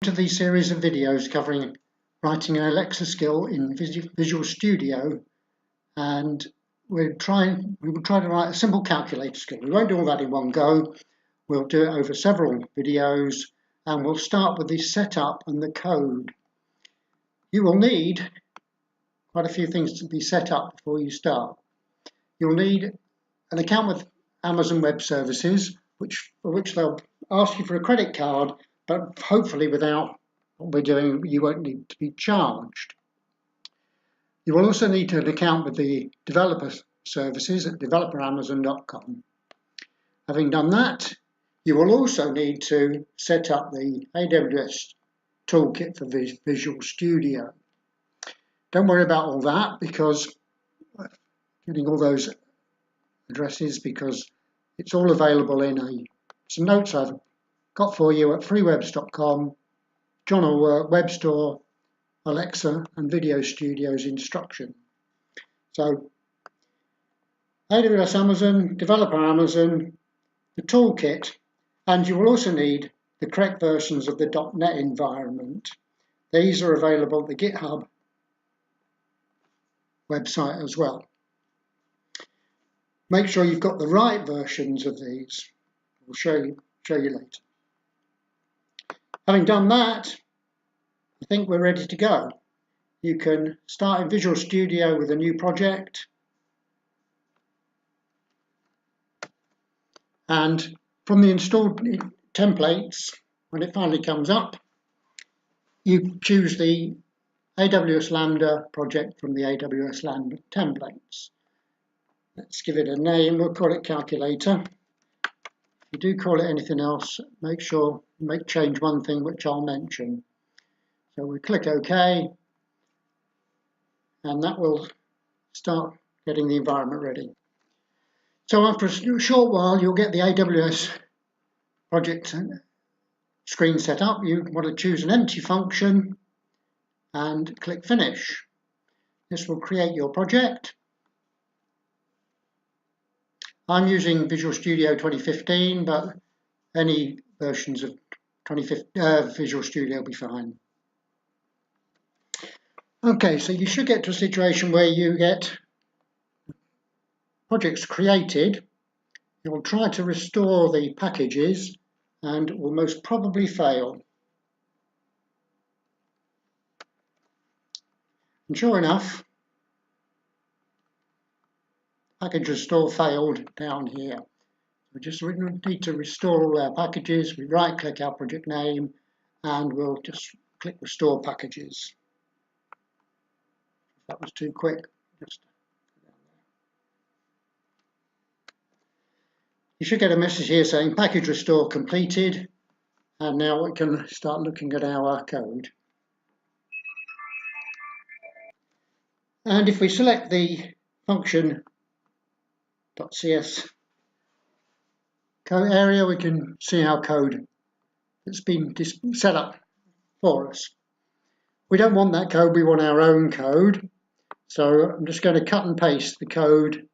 To the series of videos covering writing an Alexa skill in Visual Studio, and we will try to write a simple calculator skill. We won't do all that in one go. We'll do it over several videos, and we'll start with the setup and the code. You will need quite a few things to be set up before you start. You'll need an account with Amazon Web Services, for which they'll ask you for a credit card, but hopefully without what we're doing, you won't need to be charged. You will also need an account with the developer services at developeramazon.com. Having done that, you will also need to set up the AWS toolkit for Visual Studio. Don't worry about all that, because getting all those addresses, because it's all available in some notes I've got for you at freewebs.com, John Heuer, Web Store, Alexa and Video Studio's instruction. So AWS Amazon, Developer Amazon, the toolkit, and you will also need the correct versions of the .NET environment. These are available at the GitHub website as well. Make sure you've got the right versions of these. We'll show you later. Having done that, I think we're ready to go. You can start in Visual Studio with a new project, and from the installed templates, when it finally comes up, you choose the AWS Lambda project from the AWS Lambda templates. Let's give it a name. We'll call it Calculator. If you do call it anything else, change one thing which I'll mention. So we click OK, and that will start getting the environment ready. So after a short while, you'll get the AWS project screen set up. You want to choose an empty function and click Finish. This will create your project. I'm using Visual Studio 2015, but any versions of Visual Studio will be fine. Okay, so you should get to a situation where you get projects created. You'll try to restore the packages and will most probably fail. And sure enough, package restore failed down here. We just need to restore all our packages. We right click our project name and we'll just click restore packages. If that was too quick, you should get a message here saying package restore completed, and now we can start looking at our code. And if we select the function .cs code area, we can see our code that's been set up for us. We don't want that code, we want our own code. So I'm just going to cut and paste the code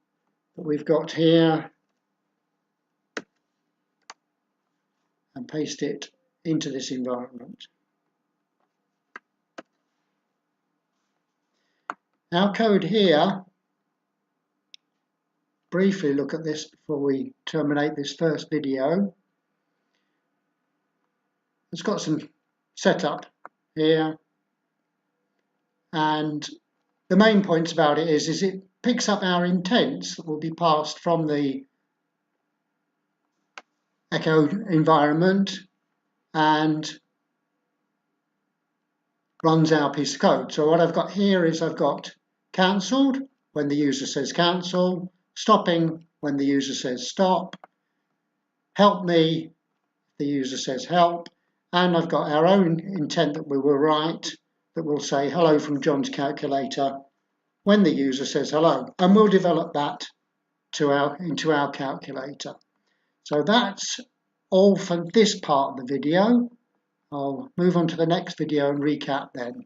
that we've got here and paste it into this environment. Our code here, briefly look at this before we terminate this first video. It's got some setup here, and the main points about it is it picks up our intents that will be passed from the Echo environment and runs our piece of code. So what I've got here is I've got cancelled when the user says cancel, stopping when the user says stop, help me if the user says help, and I've got our own intent that we will write that will say hello from John's calculator when the user says hello, and we'll develop that into our calculator. So that's all for this part of the video. I'll move on to the next video and recap then.